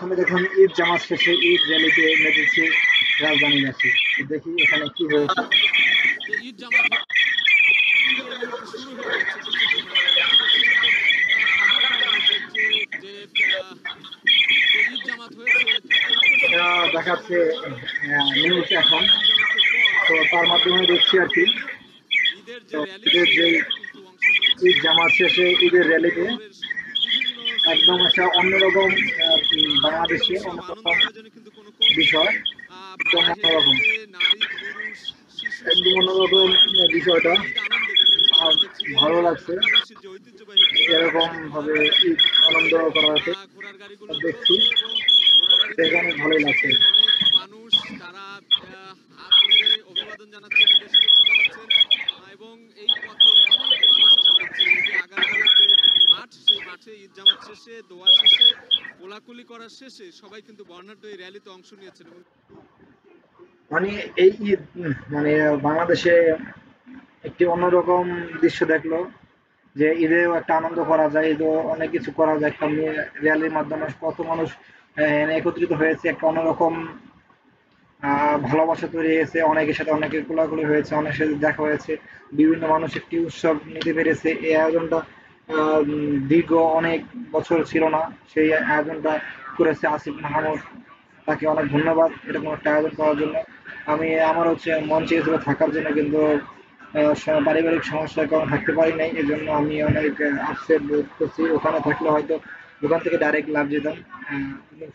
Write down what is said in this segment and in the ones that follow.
প্রথমে দেখলাম ঈদ জামাত শেষে ঈদ র্যালিতে মেতেছে রাজধানীবাসী। দেখি এখানে কি হয়েছে। যে ঈদ জামাত কিন্তু এই মুহূর্তে শুরু হয়ে যাচ্ছে কিছুক্ষণ আগে। আমরা দেখছিলাম যে আগের খবরে যে ঈদ জামাত হয়েছে ঢাকা উত্তর সিটি কর্পোরেশনের দেখাচ্ছে মধ্যে নিউজ এখন। ঈদ জামাতের পর তো তার মাধ্যমে দেখছি আর কি ঈদের যে তো র্যালি ঈদের সেই যে র্যালিতে কিন্তু অংশ নিয়েছে ঈদ জামাত শেষে ঈদের র্যালিতে শহরের বিভিন্ন একদম সেক্টরের একটা শিক্ষার্থীরা অন্যরকম আনন্দ বাংলাদেশে উৎসব আনন্দ অন্যরকম আয়োজনে কিন্তু কোনো কমতি নেই। বিষয়, একদম পাড়া হেঁটে অন্যরকম, হেঁটে নারী পুরুষ শিশু একদম সহ অন্যরকম সবাই বিষয়টা। ঈদ আনন্দে মেতেছে। আমরা দেখছি যে ভালো লাগছে ঢাকাবাসীর যে ঐতিহ্যবাহী ঘোড়ার গাড়ি এরকম সেই ঘোড়ার ভাবে গাড়ি ঈদ আনন্দ করা হচ্ছে ঘোড়ার গাড়িগুলো দেখছি, চলছে এবং ঘোড়ার গাড়িতে দেখে অনেক ভালোই লাগছে। বসেছেন অনেক মানুষ। তারা হাত নেড়ে অভিবাদন জানাচ্ছেন, ঈদের শুভেচ্ছা জানাচ্ছেন এবং এই পথে অনেক মানুষ আমরা দেখছি। এই যে আগারগাঁওয়ের যে মাঠ, সেই মাঠে ঈদ জামাত শেষে, দোয়া শেষে, কোলাকুলি করার শেষে সবাই কিন্তু বর্ণাঢ্য এই র্যালিতে অংশ নিয়েছেন এবং মানে এই ঈদ মানে বাংলাদেশে একটি অন্যরকম দৃশ্য দেখলো, যে ঈদেও একটা আনন্দ করা যায়, ঈদেও অনেক কিছু করা যায়। একটা র্যালির মাধ্যমে কত মানুষ একত্রিত হয়েছে, একটা অন্যরকম ভালোবাসা তৈরি হয়েছে, অনেকের সাথে অনেকের কোলাকুলি হয়েছে, অনেকের সাথে দেখা হয়েছে, বিভিন্ন মানুষ একটি উৎসব নিতে পেরেছে। এই আয়োজনটা দীর্ঘ অনেক বছর ছিল না, সেই আয়োজনটা করেছে আসিফ মাহমুদ, তাকে অনেক ধন্যবাদ এরকম একটা আয়োজন করার জন্য। আমি আমার হচ্ছে মন চেয়েছিল থাকার জন্য, কিন্তু পারিবারিক সমস্যার কারণে থাকতে পারি নাই। এজন্য আমি অনেক আপসেট বোধ করছি। ওখানে থাকলে হয়তো দোকান থেকে ডাইরেক্ট লাভ যেতাম।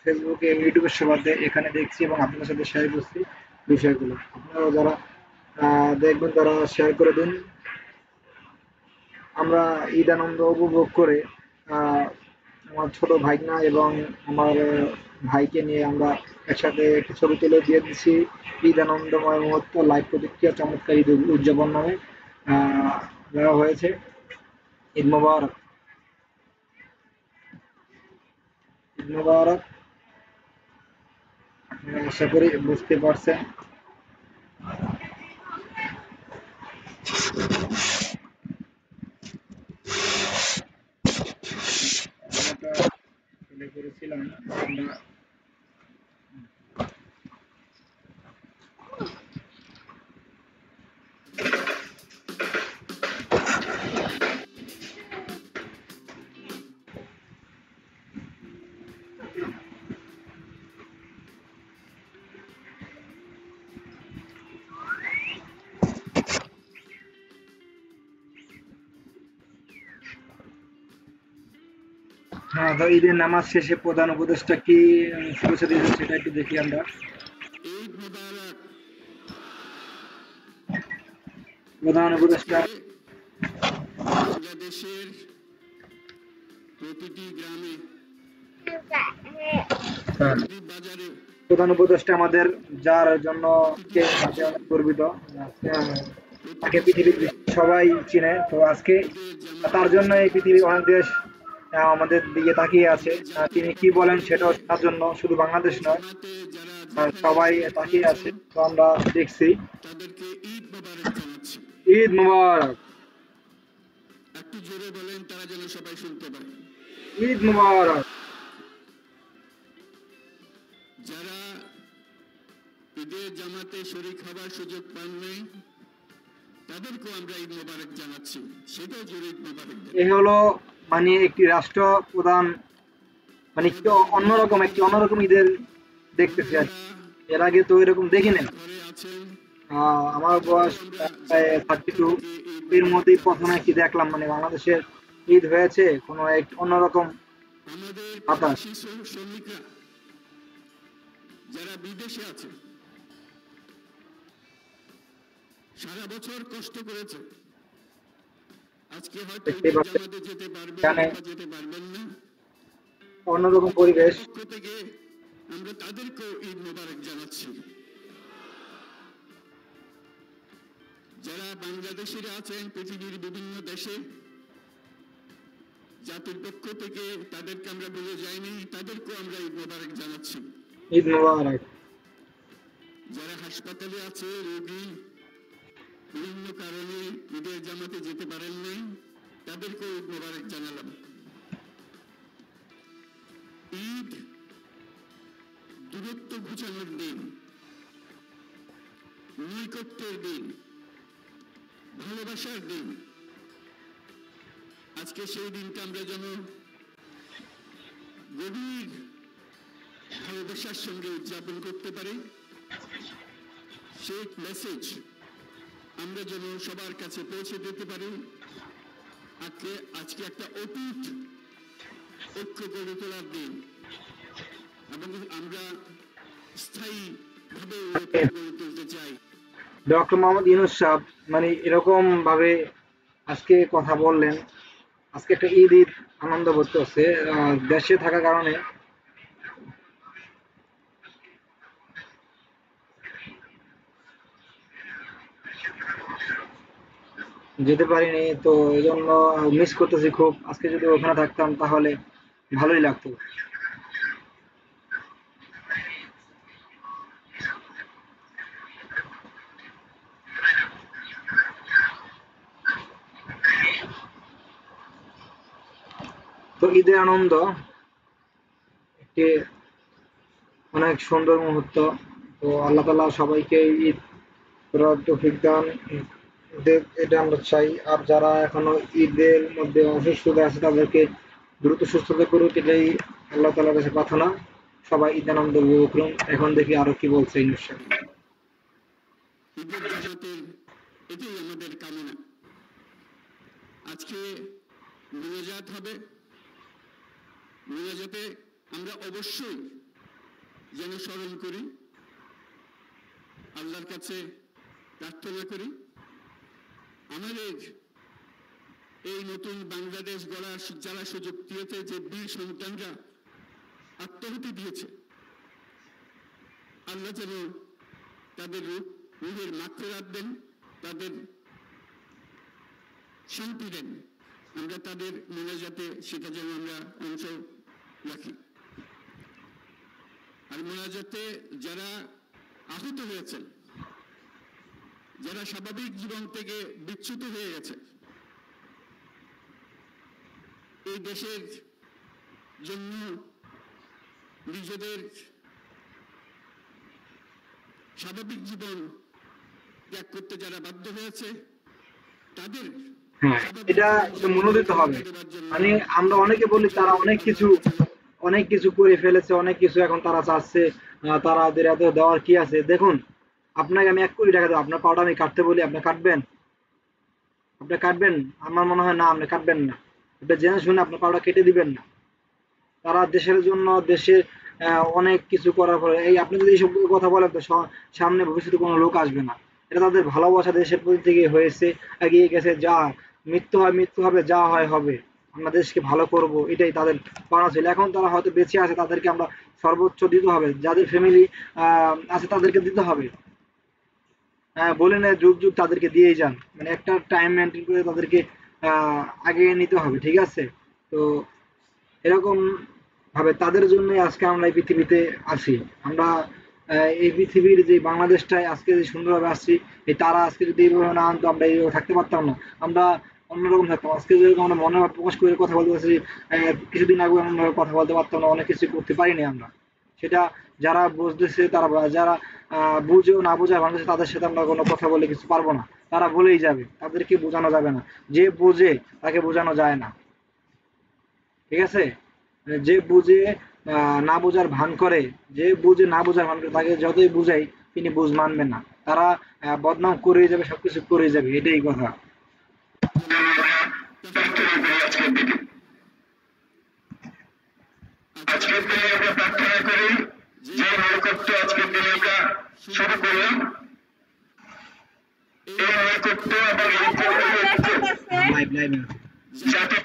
ফেসবুকে ইউটিউবের সুবাদে এখানে দেখছি এবং আপনাদের সাথে শেয়ার করছি বিষয়গুলো। আপনারা যারা দেখবেন তারা শেয়ার করে দিন। আমরা ঈদ আনন্দ উপভোগ করে আহ, আমার ছোট ভাইগনা এবং আমার ভাইকে নিয়ে আমরা একসাথে একটি ছবি তুলে দিয়ে দিচ্ছি। ঈদ আনন্দময় মুহূর্ত লাইভ প্রতিক্রিয়া চমৎকার ঈদ উদযাপন নামে দেওয়া হয়েছে। ঈদ মোবারক, ঈদ মোবারক। আশা করি বুঝতে পারছেন। আমরা প্লে করেছিলাম আমরা। হ্যাঁ, তো ঈদের নামাজ শেষে প্রধান উপদেষ্টা কি শুভেচ্ছা দিয়েছেন সেটা একটু দেখি আমরা। ঈদ মোবারক। প্রধান আজকে উপদেষ্টা বাংলাদেশের প্রতিটি গ্রামে, হ্যাঁ, প্রতিটি বাজারে প্রধান উপদেষ্টা আমাদের, যার জন্য কে আজকে অনেক গর্বিত। তাকে প্রতিটি পৃথিবীর শহরে সবাই চিনে। তো আজকে ঈদের তার জামাতের জন্য এই পৃথিবীর অনেক দেশ আমাদের দিকে তাকিয়ে আছে। ঈদ তিনি জামাতের কি বলেন পক্ষে সেটাও শোনার জন্য শুধু বাংলাদেশ নয়, জামাতে যারা যেখানে সবাই শরিক তাকিয়ে হয়েছেন আছে। তো আমরা দেখছি। তাদেরকে ঈদ মোবারক জানাচ্ছি। ঈদ মুবারক, একটু জোরে বলেন, তারা যেন সবাই শুনতে পায়। ঈদ মুবারক। যারা ঈদের জামাতে শরিক হবার সুযোগ পান নাই তাদেরকেও আমরা ঈদ মোবারক জানাচ্ছি। সেটাও জোরে ঈদ মোবারক দেন। এ হলো মানে একটি রাষ্ট্র প্রধান, মানে একটু অন্যরকম ঈদের দেখতেছি আর আমাদের কি। এর আগে তো এরকম দেখি নাই। ঘরে আছেন আমার বয়স তাদেরকেও আমরা প্রায় জানাই 32। তাদেরকে ঈদ এর মোবারক মধ্যেই প্রথমে জানাচ্ছি। কি দেখলাম, মানে বাংলাদেশের ঈদ হয়েছে কোনো এক অন্যরকম আমাদের বাতাস। প্রবাসী শ্রমিকরা যারা বিদেশে আছে, সারা বছর কষ্ট করেছে, আজকে হয়তো দেখতেই ঈদের পাচ্ছেন জামাতে যেতে পারবেন এখানে অথবা যেতে পারবেন না। অন্যরকম আমাদের পরিবেশ। পক্ষ থেকে আমরা তাদেরকেও ঈদ মোবারক জানাচ্ছি। যারা বাংলাদেশিরা আছেন পৃথিবীর বিভিন্ন দেশে, জাতির পক্ষ থেকে তাদেরকে আমরা ভুলে যাইনি, তাদেরকেও আমরা ঈদ মোবারক জানাচ্ছি। ঈদ মুবারক। যারা হাসপাতালে আছে, রোগী বিভিন্ন কারণে ঈদের জামাতে যেতে পারেন নাই, তাদেরকেও ঈদ মোবারক জানালাম। ঈদ ঘুচানোর দিন, নৈকট্যের দিন, ভালোবাসার দিন। আজকে সেই দিনটা আমরা যেন গভীর ভালোবাসার সঙ্গে উদযাপন করতে পারি, সেই মেসেজ আমরা যেন সবার কাছে পৌঁছে দিতে পারি। আজকে একটা অটুট ঐক্য গড়ে তোলার দিন, এবং আমরা স্থায়ীভাবে ঐক্য গড়ে তুলতে চাই। ডক্টর মোহাম্মদ ইউনূস সাহেব মানে এরকম ভাবে আজকে কথা বললেন। আজকে একটা ঈদ আনন্দ বোধ করছে দেশে থাকার কারণে। যেতে পারিনি, তো এই জন্য মিস করতেছি খুব। আজকে যদি ওখানে থাকতাম তাহলে ভালোই লাগতো। তো ঈদের আনন্দ একটি অনেক সুন্দর মুহূর্ত। তো আল্লাহ তাআলা সবাইকে ঈদ করার তৌফিক দান দেখ, এটা আমরা চাই। আর যারা এখনো ঈদের মধ্যে অসুস্থতা আছে তাদেরকে দ্রুত সুস্থতা করুক, এটাই আল্লাহ তাআলার কাছে প্রার্থনা। সবাই ঈদ আনন্দ উপভোগ করুন। এখন দেখি আরো কি বলছে ইনশাআল্লাহ। ঈদের জামাতের এটাই আমাদের কামনা। আজকে মোনাজাত হবে, মোনাজাতে আমরা অবশ্যই যেন স্মরণ করি, আল্লাহর কাছে প্রার্থনা করি আমাদের এই নতুন বাংলাদেশ গড়ার যারা সুযোগ দিয়েছে, যে বীর সন্তানরা আত্মাহুতি দিয়েছে, আল্লাহ যেন তাদের রূহের মাগফিরাত দেন, তাদের শান্তি দেন। আমরা তাদের মোনাজাতে সেটা যেন আমরা অংশ রাখি। আর মোনাজাতে যারা আহত হয়েছেন, যারা স্বাভাবিক জীবন থেকে বিচ্যুত হয়ে গেছে, এই দেশের জন্য নিজেদের স্বাভাবিক জীবন ত্যাগ করতে যারা বাধ্য হয়েছে, তাদের হ্যাঁ, এটা মনে দিতে হবে। মানে আমরা অনেকে বলি তারা অনেক কিছু করে ফেলেছে, অনেক কিছু এখন তারা চাচ্ছে, তাদের এত দেওয়ার কি আছে। দেখুন, আপনাকে আমি 1 কোটি টাকা দেবো, আপনার পাওটা আমি কাটতে বলি, আপনি কাটবেন? আপনি কাটবেন? আমার মনে হয় না, আপনি কাটবেন না। আপনি জেনে শুনে আপনার পাওটা কেটে দিবেন না। তারা দেশের জন্য, দেশের অনেক কিছু করার পরে এই আপনি যদি এইসব কথা বলেন, তো সামনে ভবিষ্যতে কোনো লোক আসবে না। এটা তাদের ভালোবাসা দেশের প্রতি থেকে হয়েছে, এগিয়ে গেছে। যা মৃত্যু হয় মৃত্যু হবে, যা হয় হবে, আমরা দেশকে ভালো করব, এটাই তাদের পাওনা ছিল। এখন তারা হয়তো বেঁচে আছে, তাদেরকে আমরা সর্বোচ্চ দিতে হবে। যাদের ফ্যামিলি আছে তাদেরকে দিতে হবে। বলে না, যুগ যুগ তাদেরকে দিয়েই যান। মানে একটা টাইম মেনটেন করে তাদেরকে আগিয়ে নিতে হবে, ঠিক আছে? তো এরকম ভাবে তাদের জন্যই আজকে আমরা এই পৃথিবীতে আছি। আমরা এই পৃথিবীর যে বাংলাদেশটায় আজকে যে সুন্দরভাবে আসছি, এই তারা আজকে যদি এইভাবে না আনতো, আমরা এইভাবে থাকতে পারতাম না। আমরা অন্যরকম থাকতাম। আজকে যেরকম আমরা মনে ভাব প্রকাশ করে কথা বলতে পারছি, কিছুদিন আগে এমনভাবে কথা বলতে পারতাম না, অনেক কিছু করতে পারিনি আমরা। সেটা যারা বুঝতেছে তারা, যারা বুঝেও না বোঝার ভান করছে, তাদের সাথে আমরা কোনো কথা বলে কিছু পারবো না। তারা বলেই যাবে, তাদেরকে বোঝানো যাবে না। যে বোঝে তাকে বোঝানো যায় না, ঠিক আছে? যে বুঝে না বোঝার ভান করে, যে বুঝে না বোঝার ভান করে, তাকে যতই বুঝাই তিনি বুঝ মানবেন না। তারা বদনাম করেই যাবে, সবকিছু করেই যাবে, এটাই কথা। আজকের দিনে আমরা প্রার্থনা করি যে নৈকট্য আজকের দিনে আমরা শুরু করলাম, এই নৈকট্য এবং এই যাতে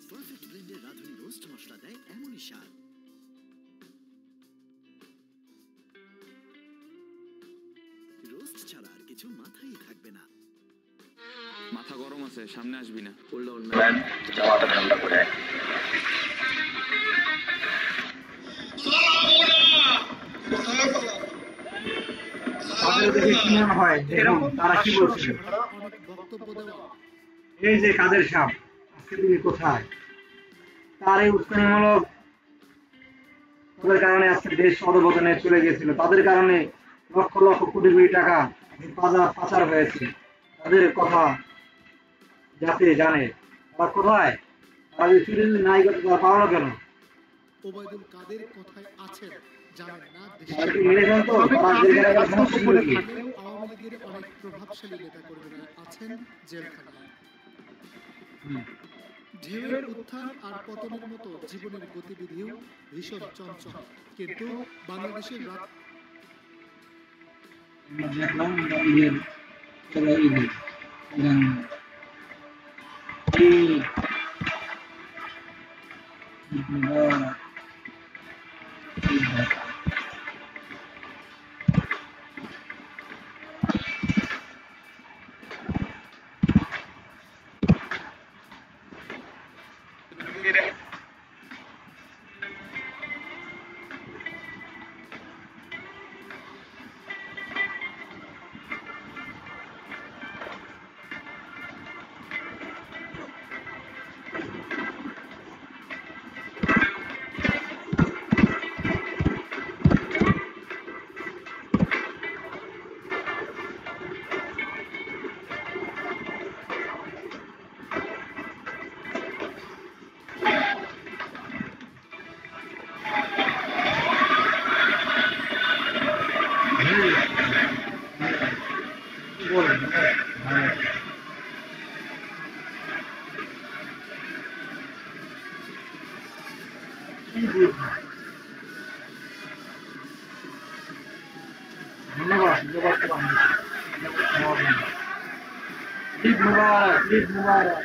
পারফেক্ট ব্লেন্ডের রাঁধুনি রোস্ট মশলা দেয় এমনই স্বাদ। রোস্ট ছাড়া আর কিছু মাথায় থাকবে না। মাথা গরম আছে, সামনে আসবি না। জামাটা ঠান্ডা করে তাদের দেখে কি মনে হয় দেখুন তারা কি বলছে। এই যে কাদের সাপ আজকে তুমি কোথায়, তার এই উস্কানিমূলক তাদের কারণে আজকে দেশ অধঃপতনে চলে গেছিল, তাদের কারণে লক্ষ লক্ষ কোটি কোটি টাকা পাচার হয়েছে। তাদের কথা যাতে জানে তারা কোথায়, তারা যদি চুরি নাই করতে তারা পারলো কেন? ওবায়দুল কাদের কোথায় আছেন জানেন না। মেরে ফেলতো সমস্যা ছিল কি? আওয়ামী লীগের অনেক প্রভাবশালী নেতা কর্মীরা আছেন জেলখানায়। ঢেউয়ের উত্থান আর পতনের মতো জীবনের গতিবিধিও ভীষণ চঞ্চল, কিন্তু বাংলাদেশের দেখলাম ধন্যবাদ। ঈদ মুবারক, ঈদ মুবারক।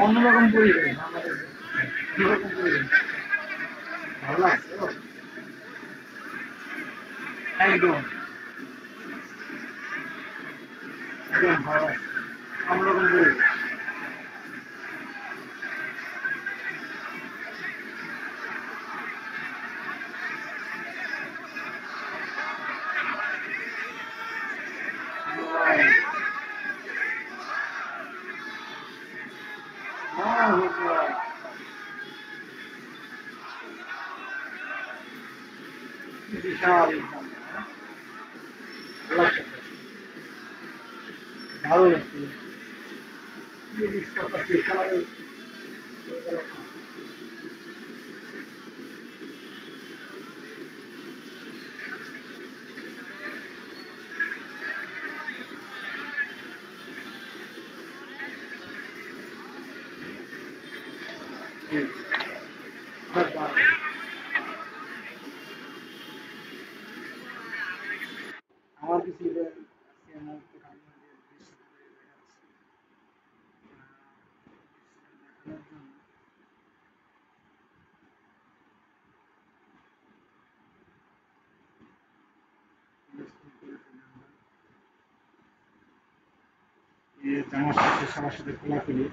অন্যরকম পরিবেশ, অন্যরকম পরিবেশ, ভালো লাগছে একদম একদম ভালো লাগছে, অন্যরকম পরিবেশ। বিশাল ভালো লাগছে। আমার কিছু জামার সাথে সবার সাথে খোলাখুলি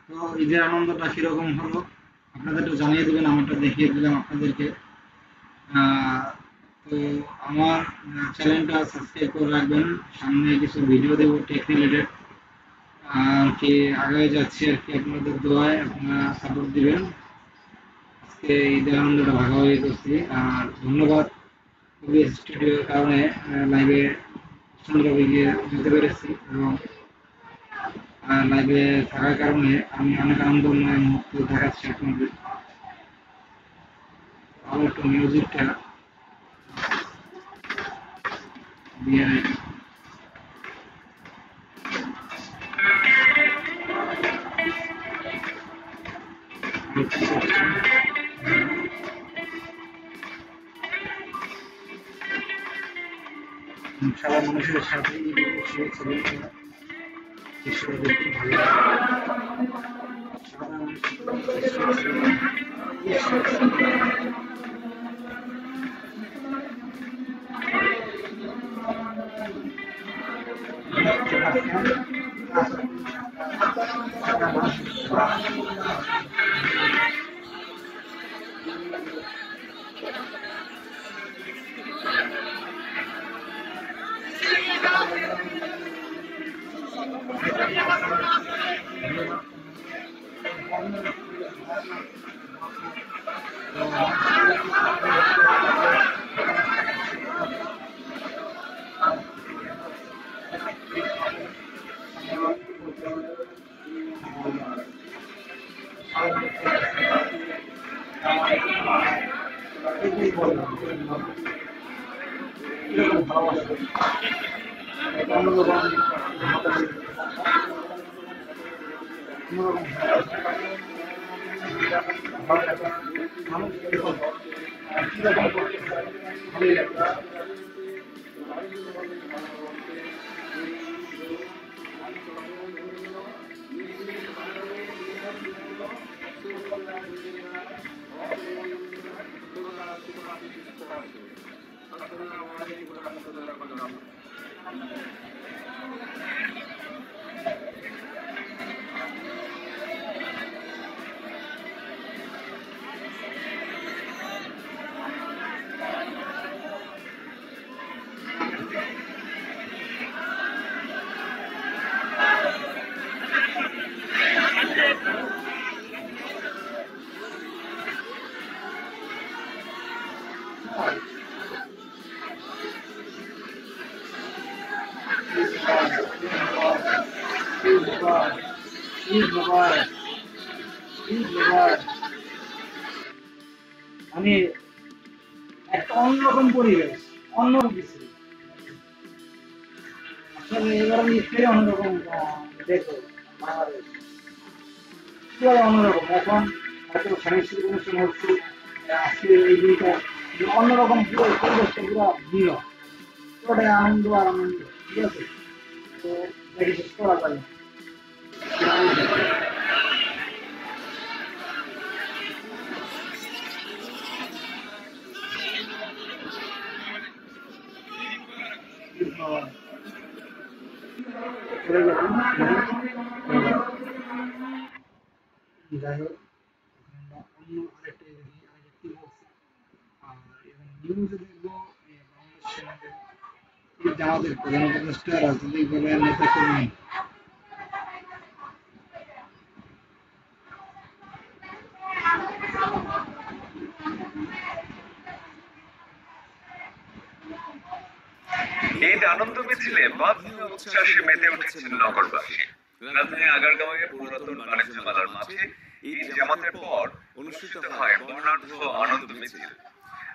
তো ঈদের আনন্দটা কিরকম হলো আপনাদের একটু জানিয়ে দেবেন, আমারটা দেখিয়ে দিলাম আপনাদেরকে। তো আমার চ্যানেলটা সাবস্ক্রাইব করে রাখবেন, সামনে কিছু ভিডিও দেবো টেক রিলেটেড আর কি, আগে যাচ্ছি আর কি, আপনাদের দোয়ায় আপনারা সাপোর্ট দিবেন। আজকে ঈদের আনন্দটা ভাগাভাগি করছি। আর ধন্যবাদ ওবিএস স্টুডিওর কারণে লাইভে সুন্দরভাবে গিয়ে যেতে পেরেছি এবং লাইভে থাকার কারণে আমি অনেক আনন্দময় মুহূর্ত দেখাচ্ছি আপনাদের। আবার একটু মিউজিকটা দিয়ে রাখি। সারা মানুষের সাথে শুভেচ্ছা বলতে ঈশ্বর দেখতে ভালো লাগে। সারা মানে একটা অন্যরকম পরিবেশ, অন্যরকম কিছু। আসলে এবার নিশ্চয়ই অন্যরকম দেখো বাংলাদেশ পুরো অন্যরকম। এখন হয়তো সাংস্কৃতিক অনুষ্ঠান হচ্ছে, আজকে এই দিনটা অন্যরকম, পুরো পরিবেশটা পুরো ভিন্ন, পুরোটাই আনন্দ আর আনন্দ। ঠিক আছে, তো দেখি শেষ করা যায়। যাই হোক, আমরা অন্য আরেকটা দেখি, আরেকটা কি বলছে। আর এবং নিউজে দেখবো বাংলাদেশ আমাদের প্রধান উপদেষ্টা রাজনৈতিক দলের নেতা কর্মী ঈদ আনন্দ মিছিলে বাঁধনীয় উচ্ছ্বাসে মেতে উঠেছেন নগরবাসী। রাজধানী আগারগাঁওয়ে পুরাতন বাণিজ্য মেলার মাঠে ঈদ জামাতের পর অনুষ্ঠিত হয় বর্ণাঢ্য আনন্দ মিছিল।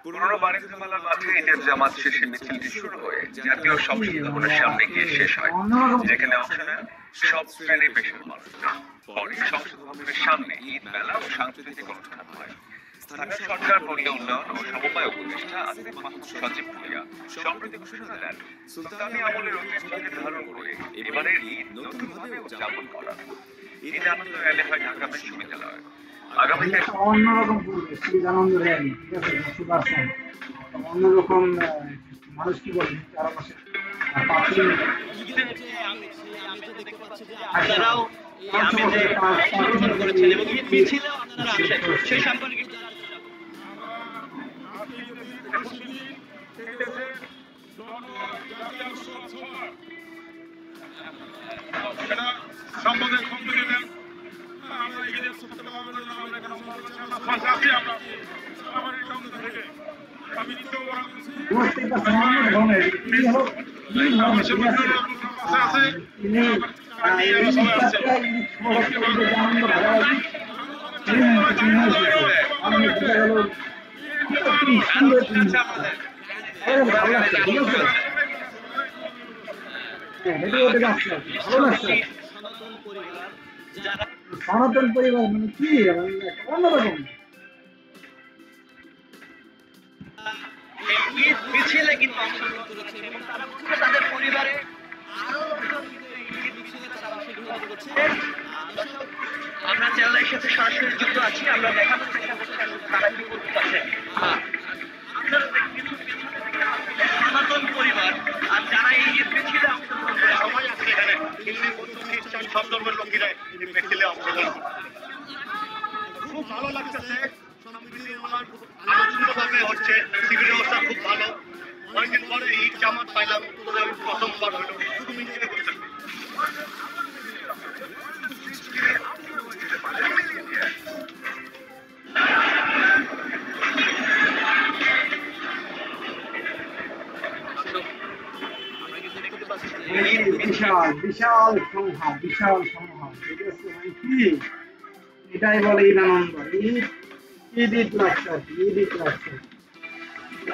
পুরনো বাণিজ্য মেলার মাঠে ঈদের জামাত শেষে মিছিলটি শুরু হয়ে জাতীয় সংসদ ভবনের সামনে গিয়ে শেষ হয়, যেখানে অংশ নেন সব শ্রেণী পেশার মানুষরা। পরে সংসদ ভবনের সামনে ঈদ মেলা ও সাংস্কৃতিক অনুষ্ঠান হয়। স্থানীয় সরকার, পল্লী উন্নয়ন ও সমবায় উপদেষ্টা আসিফ মাহমুদ সজীব ভূঁইয়া সম্প্রতি ঘোষণা দেন, সুলতানি আমলের ঐতিহ্যকে ধারণ করে এবারের ঈদ নতুনভাবে উদযাপন করা। ঈদ আনন্দ র্যালি হয় ঢাকা বিশ্ববিদ্যালয়ে। আগামীতে অন্যরকম পরিবেশ, খুবই আনন্দ র্যালি। ঠিক আছে, বুঝতে পারছেন, অন্যরকম মানুষ কি বলে চারপাশে আপনারাও এই আমেজে অংশগ্রহণ করেছেন এবং ঈদ মিছিলেও আপনারা আছেন, সেই সম্পর্কে একটু জানতে চাবো। বুঝতেই পারছেন অন্য ধরনের তিনি হলো তিনি আনন্দ ভাগাভাগি আনন্দ বোঝা গেল কি সুন্দর জিনিস। ভালো লাগছে, ঠিক আছে, হেঁটে হেঁটে যাচ্ছে, ভালো লাগছে। সনাতন পরিবার মানে কি অন্যরকম। ঈদ মিছিলে কিন্তু অংশগ্রহণ করেছে এবং তারা বলছে তাদের পরিবারে আরো লোকজন ঈদ মিছিলে তারা অংশগ্রহণ করেছে। দর্শক, আমরা চ্যানেলের সাথে সরাসরি যুক্ত আছি, আমরা দেখানোর চেষ্টা করছি আসলে তারা কি করতে পারছে। আপনারা সনাতন পরিবার আর যারা এই ঈদ মিছিলে অংশগ্রহণ করে সবাই আছে এখানে, হিন্দু বৌদ্ধ খ্রিস্টান সব ধর্মের লোকেরা ঈদ মিছিলে অংশগ্রহণ করে। খুব ভালো লাগতেছে, আনন্দভাবে হচ্ছে, শিবির ব্যবস্থা খুব ভালো। অনেকদিন পরে ঈদ জামাত পাইলাম, প্রথমবার হলো, খুব এনজয় করতে। বিশাল বিশাল সংঘাত, বিশাল সংঘাত, ঠিক আছে, কি এটাই বলে ঈদ আনন্দ। ঈদ ঈদ ঈদ লাগছে আর কি, ঈদ ঈদ লাগছে,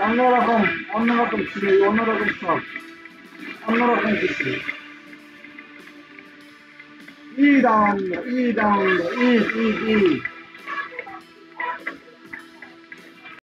অন্যরকম অন্যরকম ছিল, অন্যরকম সব অন্যরকম কিছু। ঈদ আনন্দ, ঈদ আনন্দ, ঈদ ঈদ ঈদ।